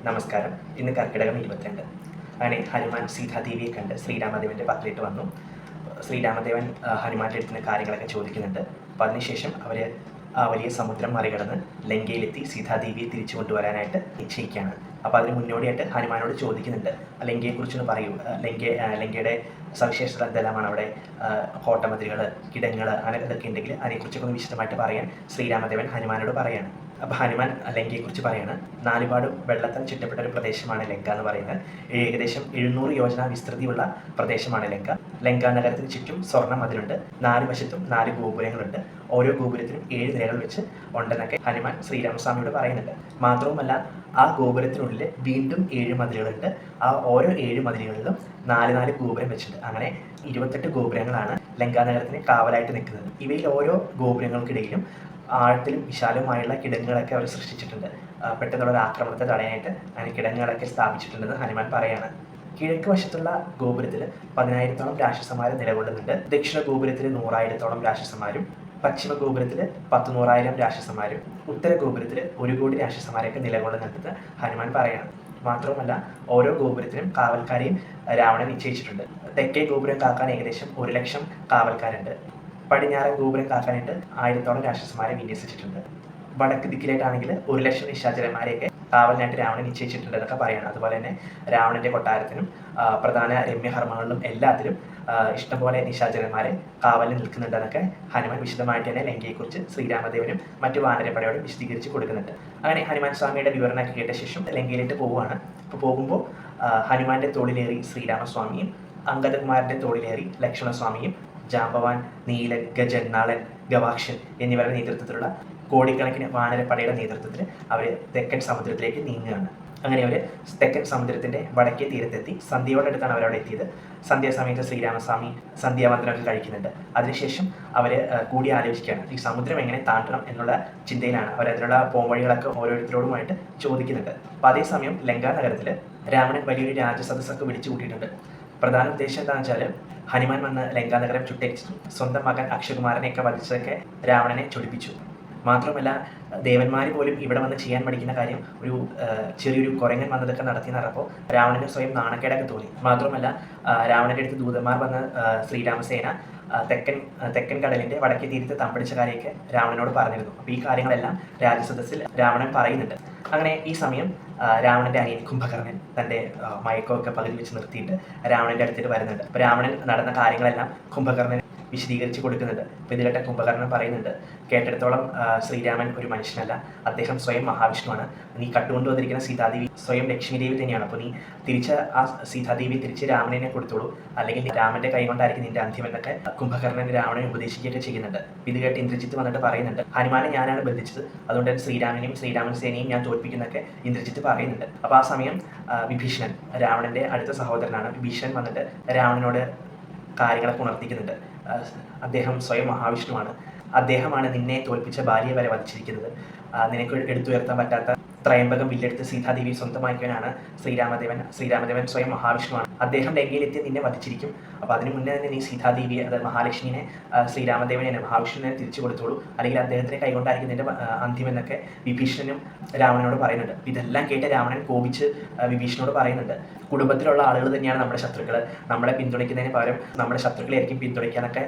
നമസ്കാരം. ഇന്ന് കർക്കിടകം 22. അങ്ങനെ ഹനുമാൻ സീതാദേവിയെ കണ്ട് ശ്രീരാമദേവൻ്റെ പക്കലിട്ട് വന്നു. ശ്രീരാമദേവൻ ഹനുമാൻ്റെ അടുത്ത് നിന്ന് കാര്യങ്ങളൊക്കെ ചോദിക്കുന്നുണ്ട്. അപ്പോൾ അതിനുശേഷം അവർ വലിയ സമുദ്രം മറികടന്ന് ലങ്കയിലെത്തി സീതാദേവിയെ തിരിച്ചു കൊണ്ടുവരാനായിട്ട് നിശ്ചയിക്കുകയാണ്. അപ്പോൾ അതിന് മുന്നോടിയായിട്ട് ഹനുമാനോട് ചോദിക്കുന്നുണ്ട്, ലങ്കയെക്കുറിച്ചൊന്ന് പറയൂ, ലങ്കയുടെ സവിശേഷത എന്തെല്ലാമാണ്, അവിടെ കോട്ടമതിലുകൾ, കിടങ്ങൾ, അങ്ങനെ ഇതൊക്കെ ഉണ്ടെങ്കിൽ അതിനെക്കുറിച്ചൊക്കെ ഒന്ന് വിശദമായിട്ട് പറയാൻ ശ്രീരാമദേവൻ ഹനുമാനോട് പറയാണ്. അപ്പോൾ ഹനുമാൻ ലങ്കയെക്കുറിച്ച് പറയാണ്. നാലുപാടും വെള്ളത്താൽ ചുറ്റപ്പെട്ട ഒരു പ്രദേശമാണ് ലങ്ക എന്ന് പറയുന്നത്. ഏകദേശം 700 യോജന വിസ്തൃതിയുള്ള പ്രദേശമാണ് ലങ്ക. ലങ്കാ നഗരത്തിന് ചുറ്റും സ്വർണ്ണ മതിലുണ്ട്. 4 വശത്തും 4 ഗോപുരങ്ങളുണ്ട്. ഓരോ ഗോപുരത്തിനും 7 നിരകൾ വെച്ച് ഉണ്ടെന്നൊക്കെ ഹനുമാൻ ശ്രീരാമസ്വാമിയോട് പറയുന്നുണ്ട്. മാത്രവുമല്ല, ആ ഗോപുരത്തിനുള്ളിൽ വീണ്ടും 7 മതിലുകളുണ്ട്. ആ ഓരോ 7 മതിലുകളിലും 4 ഗോപുരം വെച്ചിട്ടുണ്ട്. അങ്ങനെ 28 ഗോപുരങ്ങളാണ് ലങ്കാ നഗരത്തിന് കാവലായിട്ട് നിൽക്കുന്നത്. ഇവയിൽ ഓരോ ഗോപുരങ്ങൾക്കിടയിലും ആഴത്തിലും വിശാലവുമായുള്ള കിടങ്ങുകളൊക്കെ അവർ സൃഷ്ടിച്ചിട്ടുണ്ട്. പെട്ടെന്നുള്ള ഒരു ആക്രമണത്തെ തടയാനായിട്ട് അങ്ങനെ കിടങ്ങുകളൊക്കെ സ്ഥാപിച്ചിട്ടുണ്ടെന്ന് ഹനുമാൻ പറയാണ്. കിഴക്ക് വശത്തുള്ള ഗോപുരത്തിൽ 10,000-ഓളം രാക്ഷസന്മാർ നിലകൊള്ളുന്നുണ്ട്. ദക്ഷിണ ഗോപുരത്തിൽ 100,000-ഓളം രാക്ഷസന്മാരും, പശ്ചിമ ഗോപുരത്തിൽ 100,000 രാക്ഷസന്മാരും, ഉത്തര ഗോപുരത്തിൽ 1 കോടി രാക്ഷസന്മാരൊക്കെ നിലകൊള്ളുന്നുണ്ടെന്ന് ഹനുമാൻ പറയാണ്. മാത്രവുമല്ല, ഓരോ ഗോപുരത്തിനും കാവൽക്കാരെയും രാവണൻ നിശ്ചയിച്ചിട്ടുണ്ട്. തെക്കേ ഗോപുരം കാക്കാൻ ഏകദേശം 1,00,000 കാവൽക്കാരുണ്ട്. പടിഞ്ഞാറൻ ഗോപുരം കാക്കാനായിട്ട് 1000-ഓളം രാക്ഷസന്മാരെ വിന്യസിച്ചിട്ടുണ്ട്. വടക്ക് ദിക്കിലായിട്ടാണെങ്കിൽ 1,00,000 നിശാചരന്മാരെയൊക്കെ കാവലിനായിട്ട് രാവണൻ നിശ്ചയിച്ചിട്ടുണ്ട് എന്നൊക്കെ പറയണം. അതുപോലെ തന്നെ രാവണന്റെ കൊട്ടാരത്തിനും പ്രധാന രമ്യഹർമ്മങ്ങളിലും എല്ലാത്തിലും ഇഷ്ടംപോലെ നിശാചരന്മാരെ കാവലിൽ നിൽക്കുന്നുണ്ടെന്നൊക്കെ ഹനുമാൻ വിശദമായിട്ട് തന്നെ ലങ്കയെക്കുറിച്ച് ശ്രീരാമദേവനും മറ്റു വാനരപ്പടയോടും വിശദീകരിച്ച് കൊടുക്കുന്നുണ്ട്. അങ്ങനെ ഹനുമാൻ സ്വാമിയുടെ വിവരണമൊക്കെ കേട്ട ശേഷം ലങ്കയിലേക്ക് പോവുകയാണ്. അപ്പോൾ പോകുമ്പോൾ ഹനുമാന്റെ തോളിലേറി ശ്രീരാമസ്വാമിയും അംഗദകുമാരന്റെ തോളിലേറി ലക്ഷ്മണസ്വാമിയും ജാമ്പവാൻ, നീലൻ, ഗജൻ, നളൻ, ഗവാക്ഷൻ എന്നിവരുടെ നേതൃത്വത്തിലുള്ള കോടിക്കണക്കിന് വാനരപ്പടയുടെ നേതൃത്വത്തിൽ അവർ തെക്കൻ സമുദ്രത്തിലേക്ക് നീങ്ങുകയാണ്. അങ്ങനെ അവർ തെക്കൻ സമുദ്രത്തിൻ്റെ വടക്കേ തീരത്തെത്തി. സന്ധ്യയോടടുത്താണ് അവരവിടെ എത്തിയത്. സന്ധ്യാസമയത്ത് ശ്രീരാമസ്വാമി സന്ധ്യാവന്തനമൊക്കെ കഴിക്കുന്നുണ്ട്. അതിനുശേഷം അവർ കൂടി ആലോചിക്കുകയാണ്, ഈ സമുദ്രം എങ്ങനെ താണ്ടണം എന്നുള്ള ചിന്തയിലാണ്. അവരതിലുള്ള പോംവഴികളൊക്കെ ഓരോരുത്തരോടുമായിട്ട് ചോദിക്കുന്നുണ്ട്. അപ്പോൾ അതേസമയം ലങ്കാ നഗരത്തിൽ രാവണൻ വലിയൊരു രാജസദസ്സൊക്കെ വിളിച്ചു കൂട്ടിയിട്ടുണ്ട്. പ്രധാന ഉദ്ദേശം എന്താണെന്ന് വെച്ചാൽ, ഹനുമാൻ വന്ന് ലങ്കാ നഗരം ചുട്ടരിച്ചു, സ്വന്തം മകൻ അക്ഷകുമാരനെയൊക്കെ വധിച്ചതൊക്കെ രാവണനെ ചൊടിപ്പിച്ചു. മാത്രമല്ല, ദേവന്മാർ പോലും ഇവിടെ വന്ന് ചെയ്യാൻ പഠിക്കുന്ന കാര്യം ഒരു ചെറിയൊരു കുരങ്ങൻ വന്നതൊക്കെ നടത്തി നടപ്പോൾ രാവണന് സ്വയം നാണക്കേടൊക്കെ തോന്നി. മാത്രമല്ല, രാവണൻ്റെ അടുത്ത് ദൂതന്മാർ വന്ന് ശ്രീരാമസേന തെക്കൻ കടലിൻ്റെ വടക്കേ തീരത്ത് തമ്പടിച്ച കാര്യമൊക്കെ രാവണനോട് പറഞ്ഞിരുന്നു. അപ്പോൾ ഈ കാര്യങ്ങളെല്ലാം രാജസദസ്സിൽ രാവണൻ പറയുന്നുണ്ട്. അങ്ങനെ ഈ സമയം രാവണൻ്റെ അനിയൻ കുംഭകർണൻ തൻ്റെ മയക്കമൊക്കെ പകുതി വെച്ച് നിർത്തിയിട്ട് രാവണൻ്റെ അടുത്തിട്ട് വരുന്നുണ്ട്. അപ്പോൾ രാവണൻ നടന്ന കാര്യങ്ങളെല്ലാം കുംഭകർണൻ വിശദീകരിച്ച് കൊടുക്കുന്നുണ്ട്. അപ്പോൾ ഇത് കേട്ട കുംഭകർണൻ പറയുന്നുണ്ട്, കേട്ടിടത്തോളം ശ്രീരാമൻ ഒരു മനുഷ്യനല്ല, അദ്ദേഹം സ്വയം മഹാവിഷ്ണുവാണ്. നീ കട്ടുകൊണ്ടുവന്നിരിക്കുന്ന സീതാദേവി സ്വയം ലക്ഷ്മി ദേവി തന്നെയാണ്. അപ്പോൾ നീ തിരിച്ച് ആ സീതാദേവി തിരിച്ച് രാമനെ കൊടുത്തോളൂ, അല്ലെങ്കിൽ രാമൻ്റെ കൈ കൊണ്ടായിരിക്കും നിന്റെ അന്ത്യം എന്നൊക്കെ കുംഭകർണൻ രാവണനെ ഉപദേശിക്കുകയൊക്കെ ചെയ്യുന്നുണ്ട്. ഇത് കേട്ട് ഇന്ദ്രജിത്ത് വന്നിട്ട് പറയുന്നുണ്ട്, ഹനുമാനെ ഞാനാണ് ബന്ധിച്ചത്, അതുകൊണ്ട് തന്നെ ശ്രീരാമൻ സേനയും ഞാൻ തോൽപ്പിക്കുന്നൊക്കെ ഇന്ദ്രജിത്ത് പറയുന്നുണ്ട്. അപ്പോൾ ആ സമയം വിഭീഷണൻ, രാവണൻ്റെ അടുത്ത സഹോദരനാണ്, വിഭീഷണൻ വന്നിട്ട് രാവണനോട് കാര്യങ്ങളൊക്കെ ഉണർത്തിക്കുന്നുണ്ട്. അദ്ദേഹം സ്വയം മഹാവിഷ്ണുവാണ്, അദ്ദേഹമാണ് നിന്നെ തോൽപ്പിച്ച ഭാര്യയെ വരെ വധിച്ചിരിക്കുന്നത്, നിനക്ക് എടുത്തുയർത്താൻ പറ്റാത്ത ത്രയംബകം വില്ലെടുത്ത് സീതാദേവി സ്വന്തമാക്കിയവനാണ് ശ്രീരാമദേവൻ സ്വയം മഹാവിഷ്ണുവാണ്, അദ്ദേഹം ലങ്കയിലെത്തി നിന്നെ വധിച്ചിരിക്കും. അപ്പോൾ അതിന് മുന്നേ തന്നെ നീ സീതാദേവിയെ, അതായത് മഹാലക്ഷ്മിനെ, ശ്രീരാമദേവനെ, മഹാവിഷ്ണുവിനെ തിരിച്ചു കൊടുത്തോളൂ, അല്ലെങ്കിൽ അദ്ദേഹത്തിൻ്റെ കൈകൊണ്ടായിരിക്കും നിന്റെ അന്ത്യം എന്നൊക്കെ വിഭീഷണനും രാവണനോട് പറയുന്നുണ്ട്. ഇതെല്ലാം കേട്ട് രാവണൻ കോപിച്ച് വിഭീഷണനോട് പറയുന്നുണ്ട്, കുടുംബത്തിലുള്ള ആളുകൾ തന്നെയാണ് നമ്മുടെ ശത്രുക്കൾ, നമ്മളെ പിന്തുണയ്ക്കുന്നതിന് പകരം നമ്മുടെ ശത്രുക്കളായിരിക്കും പിന്തുണയ്ക്കാനൊക്കെ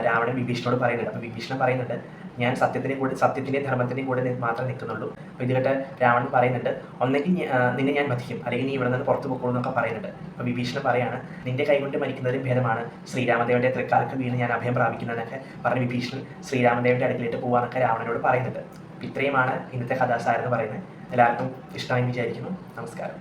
രാവണൻ വിഭീഷണനോട് പറയുന്നുണ്ട്. അപ്പോൾ വിഭീഷണൻ പറയുന്നുണ്ട്, ഞാൻ സത്യത്തിൻ്റെയും ധർമ്മത്തിൻ്റെയും കൂടെ മാത്രമേ നിൽക്കുന്നുള്ളൂ. അപ്പോൾ ഇത് കേട്ട് രാവണൻ പറയുന്നുണ്ട്, ഒന്നെങ്കിൽ നിന്നെ ഞാൻ വധിക്കും, അല്ലെങ്കിൽ നീ ഇവിടെ നിന്ന് പുറത്തു പോക്കോളൂ എന്നൊക്കെ പറയുന്നുണ്ട്. അപ്പോൾ വിഭീഷണൻ പറയാണ്, നിന്റെ കൈകൊണ്ട് മരിക്കുന്നതിലും ഭേദമാണ് ശ്രീരാമദേവൻ്റെ തൃക്കാലക്ക് വീണ് ഞാൻ അഭയം പ്രാപിക്കുന്നതെന്നൊക്കെ പറഞ്ഞ് വിഭീഷണൻ ശ്രീരാമദേവൻ്റെ അടുക്കിലേക്ക് പോകാനൊക്കെ രാവണനോട് പറയുന്നുണ്ട്. ഇത്രയുമാണ് ഇന്നത്തെ കഥാസാരം എന്ന് പറയുന്നത്. എല്ലാവർക്കും ഇഷ്ടമായി വിചാരിക്കുന്നു. നമസ്കാരം.